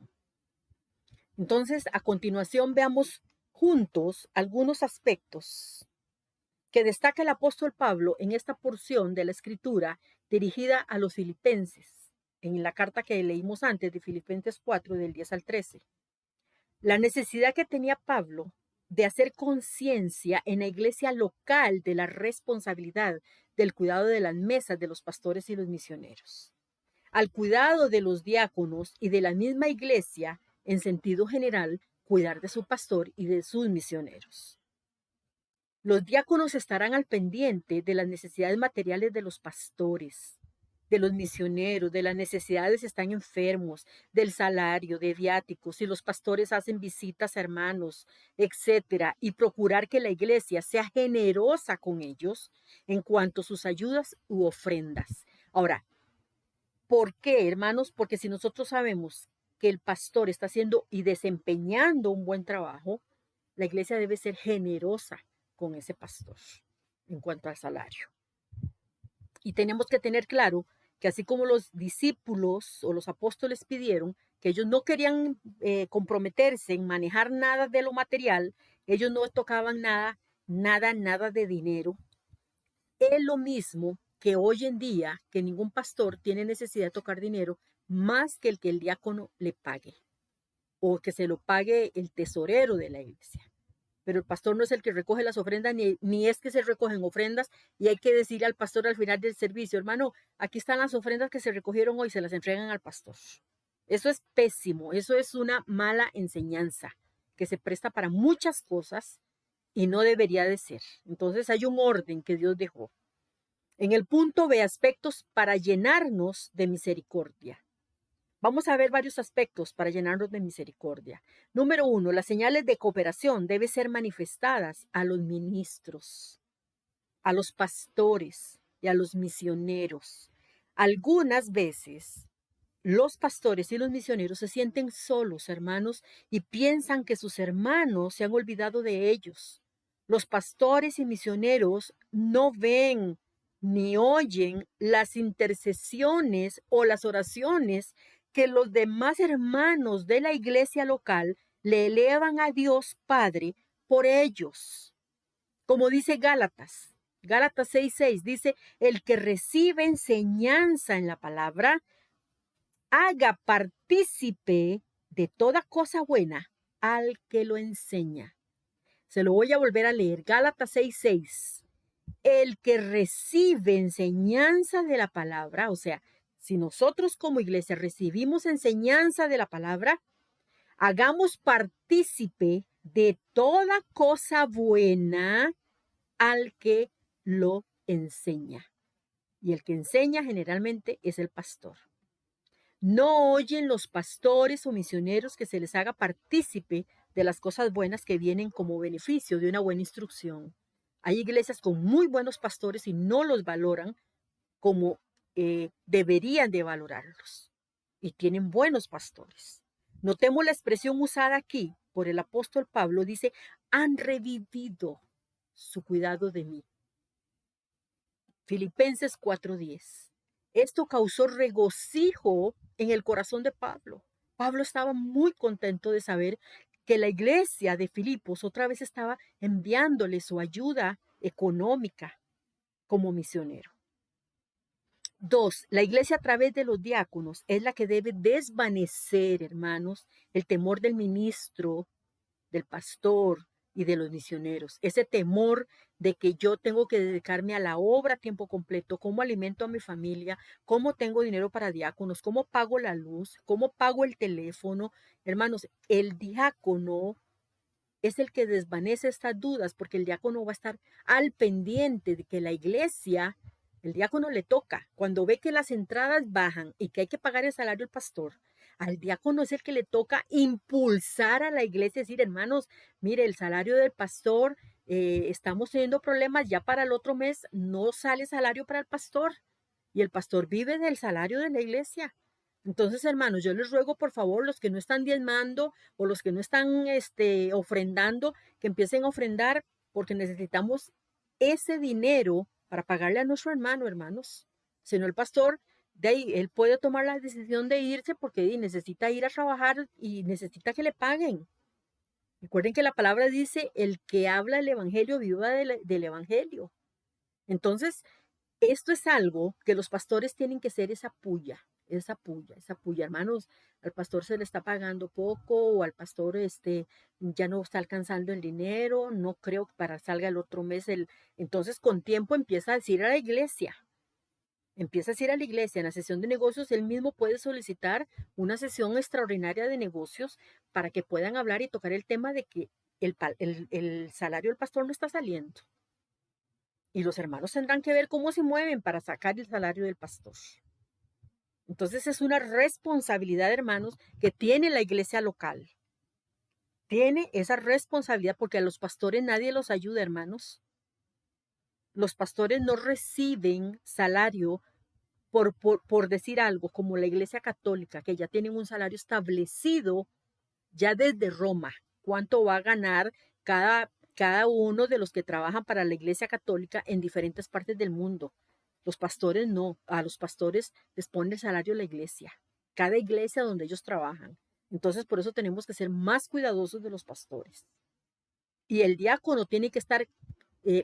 Entonces, a continuación veamos juntos algunos aspectos que destaca el apóstol Pablo en esta porción de la escritura dirigida a los filipenses, en la carta que leímos antes de Filipenses 4, del 10 al 13. La necesidad que tenía Pablo de hacer conciencia en la iglesia local de la responsabilidad del cuidado de las mesas de los pastores y los misioneros, al cuidado de los diáconos y de la misma iglesia en sentido general, cuidar de su pastor y de sus misioneros. Los diáconos estarán al pendiente de las necesidades materiales de los pastores, de los misioneros, de las necesidades si están enfermos, del salario, de viáticos, si los pastores hacen visitas a hermanos, etcétera, y procurar que la iglesia sea generosa con ellos en cuanto a sus ayudas u ofrendas. Ahora, ¿por qué, hermanos? Porque si nosotros sabemos que el pastor está haciendo y desempeñando un buen trabajo, la iglesia debe ser generosa con ese pastor en cuanto al salario. Y tenemos que tener claro que así como los discípulos o los apóstoles pidieron que ellos no querían comprometerse en manejar nada de lo material, ellos no tocaban nada de dinero. Es lo mismo que hoy en día, que ningún pastor tiene necesidad de tocar dinero más que el diácono le pague o que se lo pague el tesorero de la iglesia. Pero el pastor no es el que recoge las ofrendas, ni es que se recogen ofrendas y hay que decirle al pastor al final del servicio, hermano, aquí están las ofrendas que se recogieron hoy, se las entregan al pastor. Eso es pésimo, eso es una mala enseñanza que se presta para muchas cosas y no debería de ser. Entonces hay un orden que Dios dejó. En el punto B, aspectos para llenarnos de misericordia. Vamos a ver varios aspectos para llenarnos de misericordia. Número 1, las señales de cooperación deben ser manifestadas a los ministros, a los pastores y a los misioneros. Algunas veces los pastores y los misioneros se sienten solos, hermanos, y piensan que sus hermanos se han olvidado de ellos. Los pastores y misioneros no ven ni oyen las intercesiones o las oraciones que los demás hermanos de la iglesia local le elevan a Dios Padre por ellos. Como dice Gálatas 6:6 dice, el que recibe enseñanza en la palabra, haga partícipe de toda cosa buena al que lo enseña. Se lo voy a volver a leer, Gálatas 6:6. El que recibe enseñanza de la palabra, o sea, si nosotros como iglesia recibimos enseñanza de la palabra, hagamos partícipe de toda cosa buena al que lo enseña. Y el que enseña generalmente es el pastor. No oyen los pastores o misioneros que se les haga partícipe de las cosas buenas que vienen como beneficio de una buena instrucción. Hay iglesias con muy buenos pastores y no los valoran como deberían de valorarlos. y tienen buenos pastores. Notemos la expresión usada aquí por el apóstol Pablo, dice, han revivido su cuidado de mí. Filipenses 4:10. Esto causó regocijo en el corazón de Pablo. Pablo estaba muy contento de saber que la iglesia de Filipos otra vez estaba enviándole su ayuda económica como misionero. 2. La iglesia a través de los diáconos es la que debe desvanecer, hermanos, el temor del ministro, del pastor y de los misioneros. Ese temor de que yo tengo que dedicarme a la obra a tiempo completo, cómo alimento a mi familia, cómo tengo dinero para diáconos, cómo pago la luz, cómo pago el teléfono. Hermanos, el diácono es el que desvanece estas dudas, porque el diácono va a estar al pendiente de que la iglesia, el diácono le toca, cuando ve que las entradas bajan y que hay que pagar el salario al pastor, al diácono es el que le toca impulsar a la iglesia, decir, hermanos, mire, el salario del pastor, estamos teniendo problemas, ya para el otro mes no sale salario para el pastor y el pastor vive del salario de la iglesia. Entonces, hermanos, yo les ruego, por favor, los que no están diezmando o los que no están ofrendando, que empiecen a ofrendar porque necesitamos ese dinero para pagarle a nuestro hermano, hermanos. Si no, el pastor, de ahí, él puede tomar la decisión de irse porque necesita ir a trabajar y necesita que le paguen. Recuerden que la palabra dice, el que habla el evangelio viva del evangelio. Entonces, esto es algo que los pastores tienen que ser esa puya, hermanos. Al pastor se le está pagando poco o al pastor ya no está alcanzando el dinero, no creo que para salga el otro mes. Entonces, con tiempo empieza a decir a la iglesia, en la sesión de negocios, él mismo puede solicitar una sesión extraordinaria de negocios para que puedan hablar y tocar el tema de que el salario del pastor no está saliendo. Y los hermanos tendrán que ver cómo se mueven para sacar el salario del pastor. Entonces es una responsabilidad, hermanos, que tiene la iglesia local. Tiene esa responsabilidad porque a los pastores nadie los ayuda, hermanos. Los pastores no reciben salario por decir algo, como la iglesia católica, que ya tienen un salario establecido ya desde Roma. ¿Cuánto va a ganar cada uno de los que trabajan para la iglesia católica en diferentes partes del mundo? Los pastores no, a los pastores les pone el salario la iglesia, cada iglesia donde ellos trabajan. Entonces, por eso tenemos que ser más cuidadosos de los pastores. Y el diácono tiene que estar,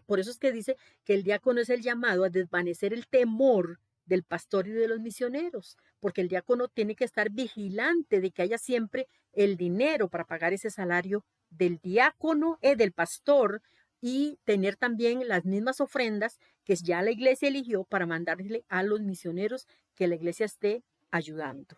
por eso es que dice que el diácono es el llamado a desvanecer el temor del pastor y de los misioneros, porque el diácono tiene que estar vigilante de que haya siempre el dinero para pagar ese salario del diácono, del pastor, y tener también las mismas ofrendas que ya la iglesia eligió para mandarle a los misioneros que la iglesia esté ayudando.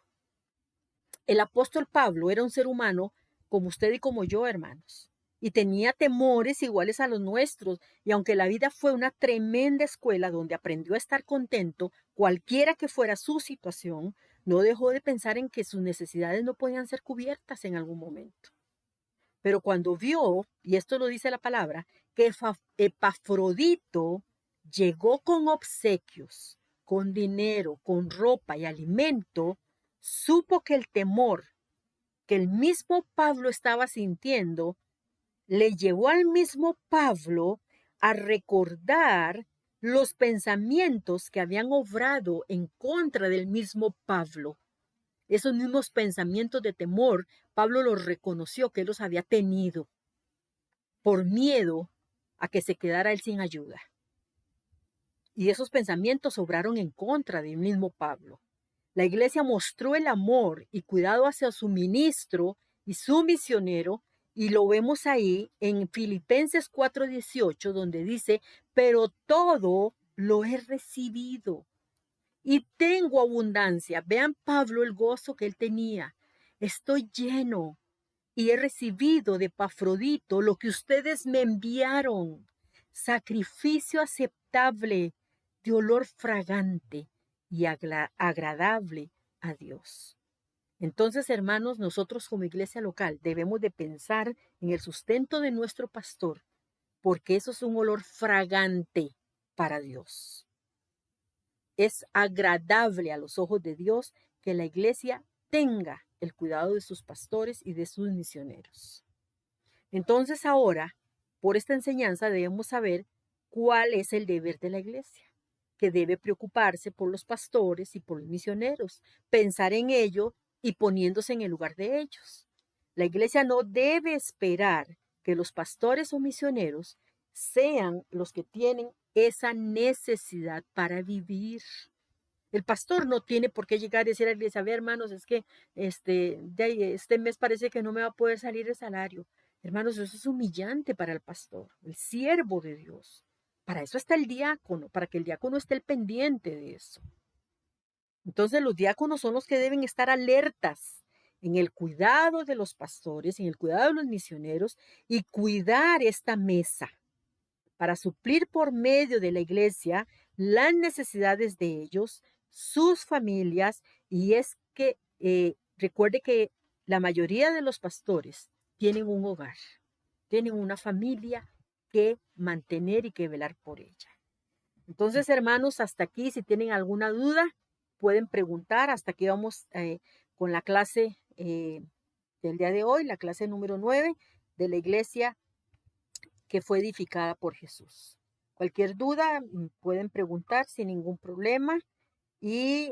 El apóstol Pablo era un ser humano como usted y como yo, hermanos, y tenía temores iguales a los nuestros, y aunque la vida fue una tremenda escuela donde aprendió a estar contento, cualquiera que fuera su situación, no dejó de pensar en que sus necesidades no podían ser cubiertas en algún momento. Pero cuando vio, y esto lo dice la palabra, que Epafrodito llegó con obsequios, con dinero, con ropa y alimento, supo que el temor que el mismo Pablo estaba sintiendo le llevó al mismo Pablo a recordar los pensamientos que habían obrado en contra del mismo Pablo. Esos mismos pensamientos de temor, Pablo los reconoció que él los había tenido por miedo a que se quedara él sin ayuda. Y esos pensamientos obraron en contra del mismo Pablo. La iglesia mostró el amor y cuidado hacia su ministro y su misionero, y lo vemos ahí en Filipenses 4:18, donde dice, pero todo lo he recibido y tengo abundancia. Vean Pablo el gozo que él tenía. Estoy lleno y he recibido de Epafrodito lo que ustedes me enviaron, sacrificio aceptable, de olor fragante y agradable a Dios. Entonces, hermanos, nosotros como iglesia local debemos de pensar en el sustento de nuestro pastor, porque eso es un olor fragante para Dios. Es agradable a los ojos de Dios que la iglesia mantenga el cuidado de sus pastores y de sus misioneros. Entonces ahora, por esta enseñanza debemos saber cuál es el deber de la iglesia, que debe preocuparse por los pastores y por los misioneros, pensar en ello y poniéndose en el lugar de ellos. La iglesia no debe esperar que los pastores o misioneros sean los que tienen esa necesidad para vivir. El pastor no tiene por qué llegar y decir a la iglesia: a ver, hermanos, es que este mes parece que no me va a poder salir el salario. Hermanos, eso es humillante para el pastor, el siervo de Dios. Para eso está el diácono, para que el diácono esté al pendiente de eso. Entonces los diáconos son los que deben estar alertas en el cuidado de los pastores, en el cuidado de los misioneros y cuidar esta mesa para suplir por medio de la iglesia las necesidades de ellos, sus familias, y es que recuerde que la mayoría de los pastores tienen un hogar, tienen una familia que mantener y que velar por ella. Entonces, hermanos, hasta aquí, si tienen alguna duda, pueden preguntar. Hasta aquí vamos con la clase del día de hoy, la clase número 9 de la iglesia que fue edificada por Jesús. Cualquier duda pueden preguntar sin ningún problema. Y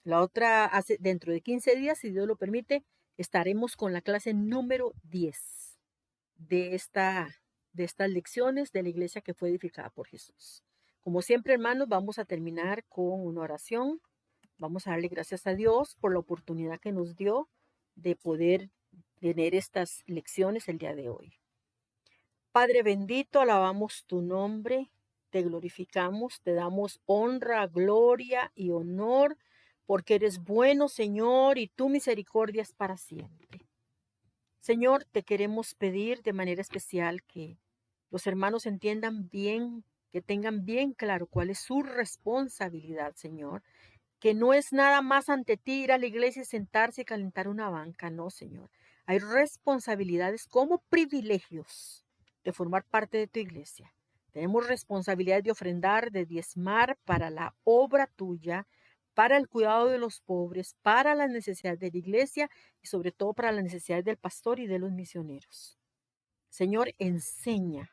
la otra, dentro de 15 días, si Dios lo permite, estaremos con la clase número 10 de estas lecciones de la iglesia que fue edificada por Jesús. Como siempre, hermanos, vamos a terminar con una oración. Vamos a darle gracias a Dios por la oportunidad que nos dio de poder tener estas lecciones el día de hoy. Padre bendito, alabamos tu nombre, te glorificamos, te damos honra, gloria y honor, porque eres bueno, Señor, y tu misericordia es para siempre. Señor, te queremos pedir de manera especial que los hermanos entiendan bien, que tengan bien claro cuál es su responsabilidad, Señor, que no es nada más ante ti ir a la iglesia y sentarse y calentar una banca, no, Señor. Hay responsabilidades como privilegios de formar parte de tu iglesia. Tenemos responsabilidad de ofrendar, de diezmar para la obra tuya, para el cuidado de los pobres, para las necesidades de la iglesia y sobre todo para las necesidades del pastor y de los misioneros. Señor, enseña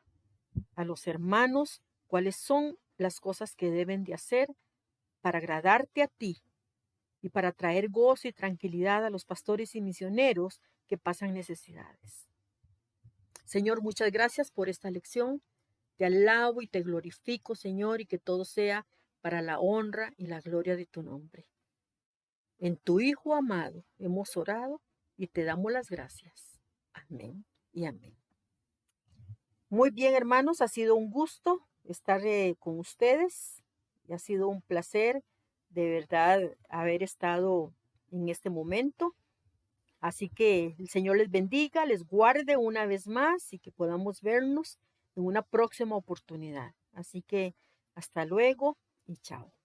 a los hermanos cuáles son las cosas que deben de hacer para agradarte a ti y para traer gozo y tranquilidad a los pastores y misioneros que pasan necesidades. Señor, muchas gracias por esta lección. Te alabo y te glorifico, Señor, y que todo sea para la honra y la gloria de tu nombre. En tu Hijo amado hemos orado y te damos las gracias. Amén y amén. Muy bien, hermanos, ha sido un gusto estar con ustedes y ha sido un placer de verdad haber estado en este momento. Así que el Señor les bendiga, les guarde una vez más y que podamos vernos en una próxima oportunidad. Así que hasta luego y chao.